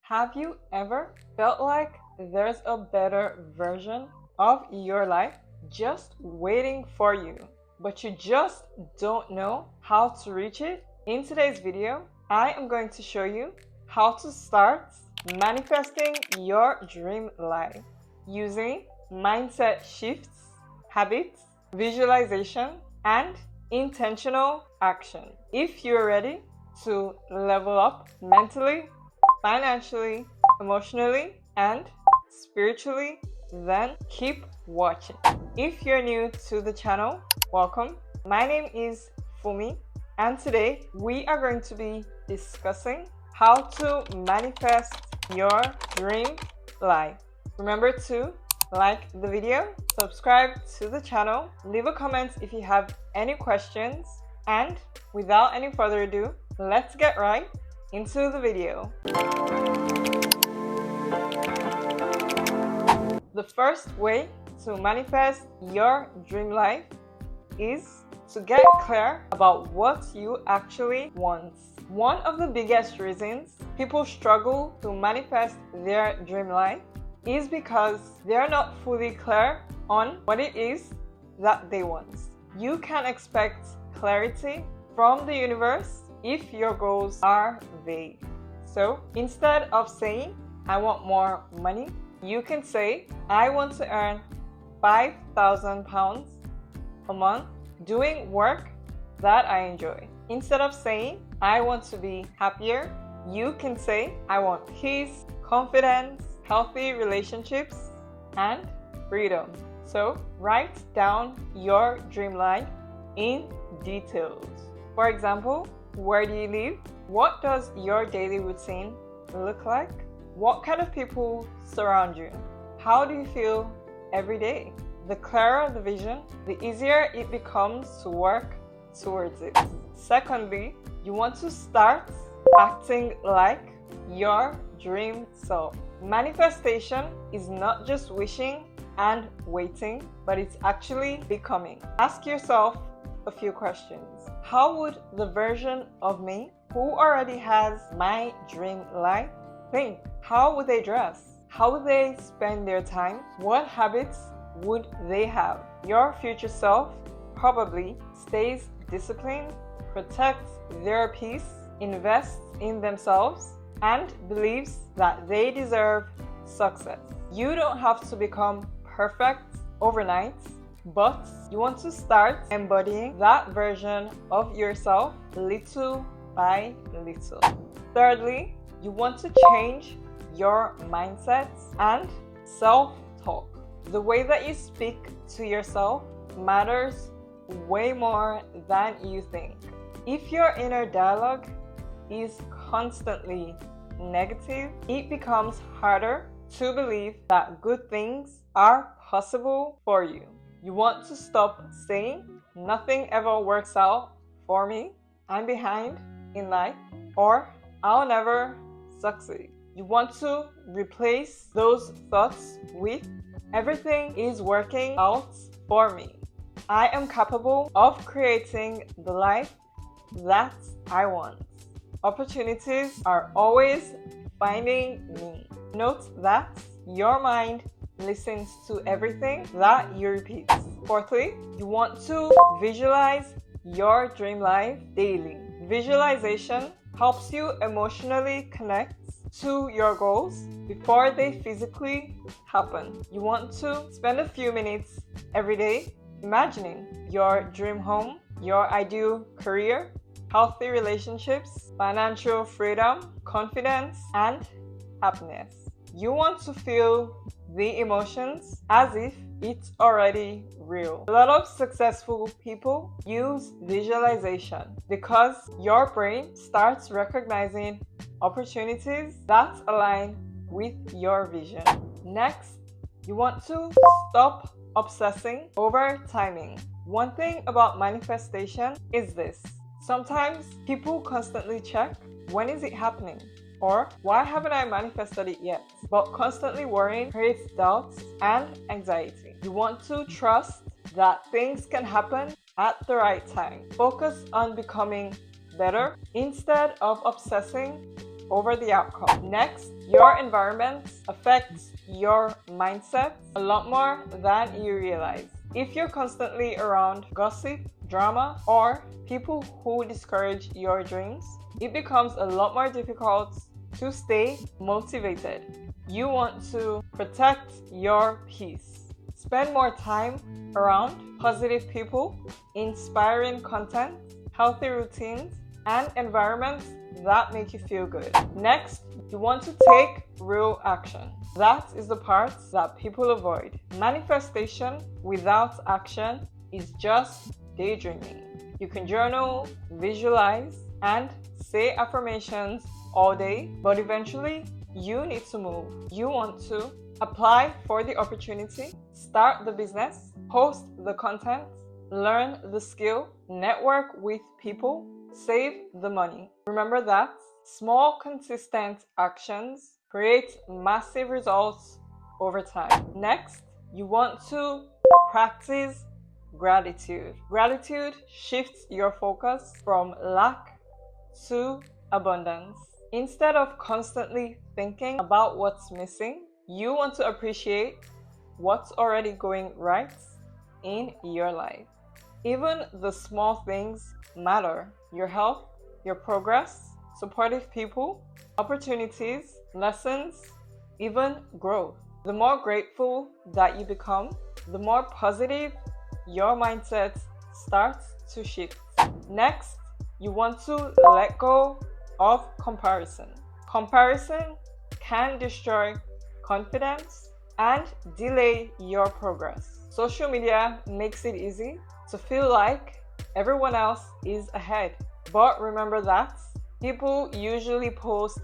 Have you ever felt like there's a better version of your life just waiting for you, but you just don't know how to reach it? In today's video, I am going to show you how to start manifesting your dream life using mindset shifts, habits, visualization, and intentional action. If you're ready to level up mentally, financially, emotionally, and spiritually, then keep watching. If you're new to the channel, welcome. My name is Fumi, and today we are going to be discussing how to manifest your dream life. Remember to like the video, subscribe to the channel, leave a comment if you have any questions, and without any further ado, let's get right into the video. The first way to manifest your dream life is to get clear about what you actually want. One of the biggest reasons people struggle to manifest their dream life is because they're not fully clear on what it is that they want. You can expect clarity from the universe if your goals are vague. So instead of saying, I want more money, you can say, I want to earn £5,000 a month doing work that I enjoy. Instead of saying, I want to be happier, you can say, I want peace, confidence, healthy relationships, and freedom. So write down your dream life in details. For example, where do you live? What does your daily routine look like? What kind of people surround you? How do you feel every day? The clearer the vision, the easier it becomes to work towards it. Secondly, you want to start acting like your dream self. Manifestation is not just wishing and waiting, but it's actually becoming. Ask yourself a few questions. How would the version of me who already has my dream life think? How would they dress? How would they spend their time? What habits would they have? Your future self probably stays disciplined, protects their peace, invests in themselves, and believes that they deserve success. You don't have to become perfect overnight, but you want to start embodying that version of yourself little by little. Thirdly, you want to change your mindset and self-talk. The way that you speak to yourself matters way more than you think. If your inner dialogue is constantly negative, it becomes harder to believe that good things are possible for you. You want to stop saying, nothing ever works out for me, I'm behind in life, or I'll never succeed. You want to replace those thoughts with, everything is working out for me. I am capable of creating the life that I want. Opportunities are always finding me. Note that your mind listens to everything that you repeat. Fourthly, you want to visualize your dream life daily. Visualization helps you emotionally connect to your goals before they physically happen. You want to spend a few minutes every day imagining your dream home, your ideal career, healthy relationships, financial freedom, confidence, and happiness. You want to feel the emotions as if it's already real. A lot of successful people use visualization because your brain starts recognizing opportunities that align with your vision. Next, you want to stop obsessing over timing. One thing about manifestation is this. Sometimes people constantly check, when is it happening? Or why haven't I manifested it yet? But constantly worrying creates doubts and anxiety. You want to trust that things can happen at the right time. Focus on becoming better instead of obsessing over the outcome. Next, your environment affects your mindset a lot more than you realize. If you're constantly around gossip, drama, or people who discourage your dreams, it becomes a lot more difficult to stay motivated. You want to protect your peace. Spend more time around positive people, inspiring content, healthy routines, and environments that make you feel good. Next, you want to take real action. That is the part that people avoid. Manifestation without action is just daydreaming. You can journal, visualize, and say affirmations all day, but eventually you need to move. You want to apply for the opportunity, start the business, post the content, learn the skill, network with people, save the money. Remember that small, consistent actions create massive results over time. Next, you want to practice gratitude. Gratitude shifts your focus from lack to abundance. Instead of constantly thinking about what's missing, you want to appreciate what's already going right in your life. Even the small things matter. Your health, your progress, supportive people, opportunities, lessons, even growth. The more grateful that you become, the more positive your mindset starts to shift. Next, you want to let go of comparison. Comparison can destroy confidence and delay your progress. Social media makes it easy to feel like everyone else is ahead. But remember that people usually post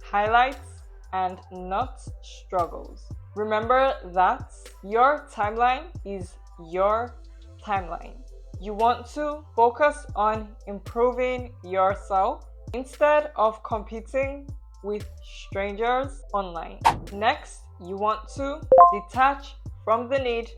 highlights and not struggles. Remember that your timeline is your timeline. You want to focus on improving yourself instead of competing with strangers online. Next, you want to detach from the need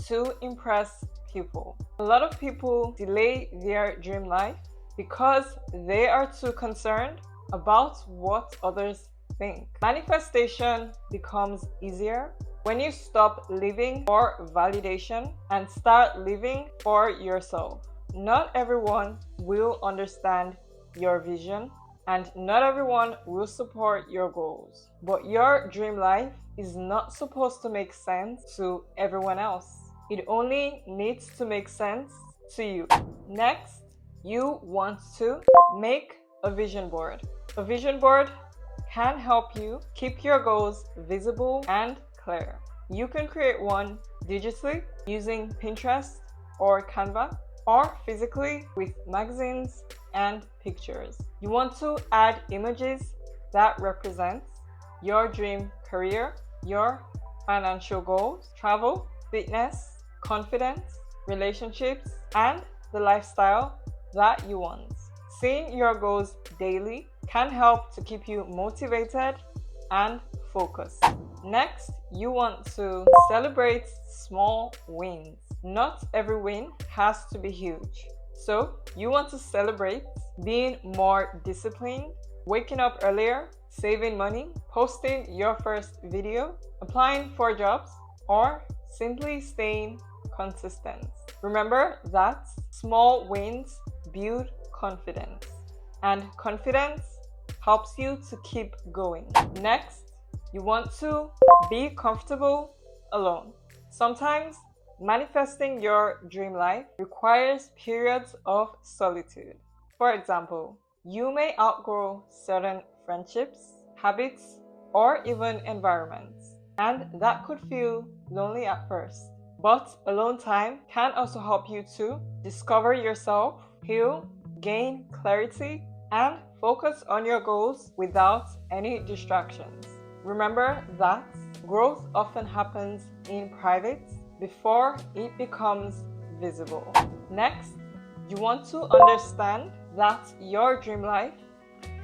to impress people. A lot of people delay their dream life because they are too concerned about what others think. Manifestation becomes easier when you stop living for validation and start living for yourself. Not everyone will understand your vision and not everyone will support your goals. But your dream life is not supposed to make sense to everyone else. It only needs to make sense to you. Next, you want to make a vision board. A vision board can help you keep your goals visible and clear. You can create one digitally using Pinterest or Canva, or physically with magazines and pictures. You want to add images that represent your dream career, your financial goals, travel, fitness, confidence, relationships, and the lifestyle that you want. Seeing your goals daily can help to keep you motivated and focused. Next, you want to celebrate small wins. Not every win has to be huge. So, you want to celebrate being more disciplined, waking up earlier, saving money, posting your first video, applying for jobs, or simply staying consistent. Remember that small wins build confidence, and confidence helps you to keep going. Next, you want to be comfortable alone. Sometimes manifesting your dream life requires periods of solitude. For example, you may outgrow certain friendships, habits, or even environments, and that could feel lonely at first. But alone time can also help you to discover yourself, heal, gain clarity, and focus on your goals without any distractions. Remember that growth often happens in private before it becomes visible. Next, you want to understand that your dream life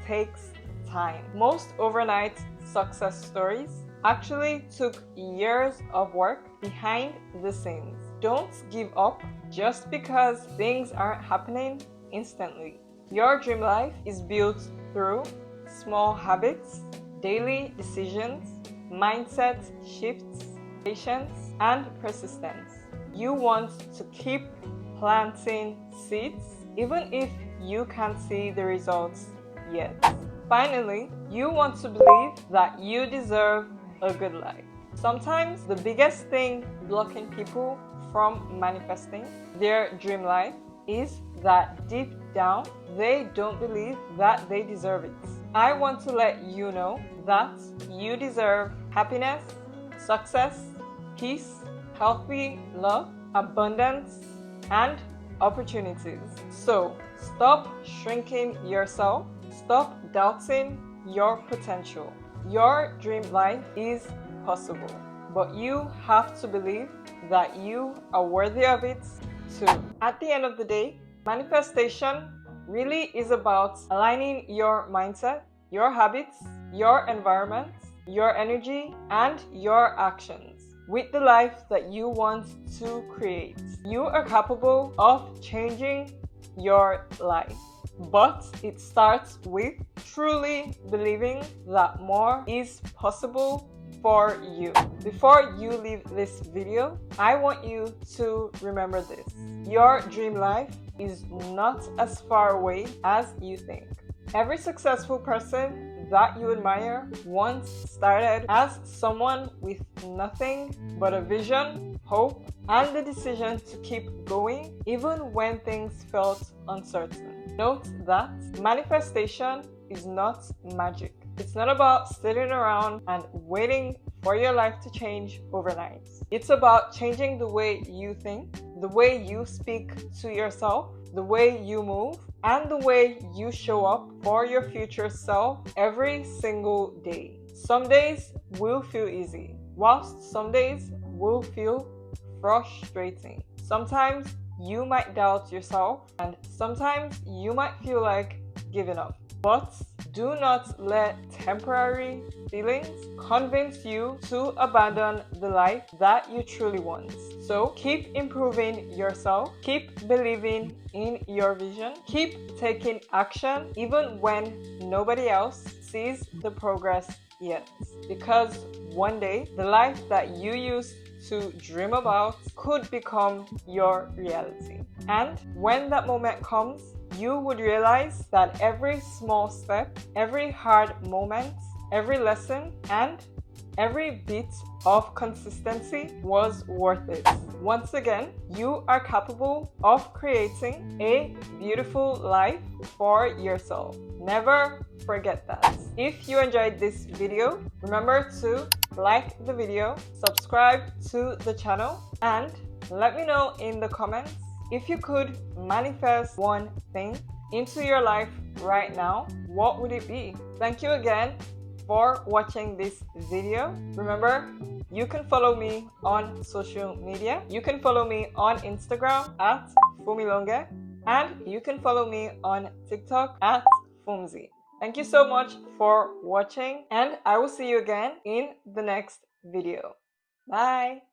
takes time. Most overnight success stories actually took years of work behind the scenes. Don't give up just because things aren't happening instantly. Your dream life is built through small habits, daily decisions, mindset shifts, patience, and persistence. You want to keep planting seeds even if you can't see the results yet. Finally, you want to believe that you deserve a good life. Sometimes the biggest thing blocking people from manifesting their dream life is that deep down they don't believe that they deserve it. I want to let you know that you deserve happiness, success, peace, healthy love, abundance, and opportunities. So stop shrinking yourself, stop doubting your potential. Your dream life is possible, but you have to believe that you are worthy of it too. At the end of the day, manifestation really is about aligning your mindset, your habits, your environment, your energy, and your actions with the life that you want to create. You are capable of changing your life, but it starts with truly believing that more is possible for you. Before you leave this video, I want you to remember this. Your dream life is not as far away as you think. Every successful person that you admire once started as someone with nothing but a vision, hope, and the decision to keep going even when things felt uncertain. Note that manifestation is not magic. It's not about sitting around and waiting for your life to change overnight. It's about changing the way you think, the way you speak to yourself, the way you move, and the way you show up for your future self every single day. Some days will feel easy, whilst some days will feel frustrating. Sometimes you might doubt yourself, and sometimes you might feel like giving up. But do not let temporary feelings convince you to abandon the life that you truly want. So keep improving yourself, keep believing in your vision, keep taking action even when nobody else sees the progress yet. Because one day, the life that you used to dream about could become your reality. And when that moment comes, you would realize that every small step, every hard moment, every lesson, and every bit of consistency was worth it. Once again, you are capable of creating a beautiful life for yourself. Never forget that. If you enjoyed this video, remember to like the video, subscribe to the channel, and let me know in the comments if you could manifest one thing into your life right now, what would it be? Thank you again for watching this video. Remember, you can follow me on social media. You can follow me on Instagram at Fumilonge, and you can follow me on TikTok at Fumzi. Thank you so much for watching, and I will see you again in the next video. Bye!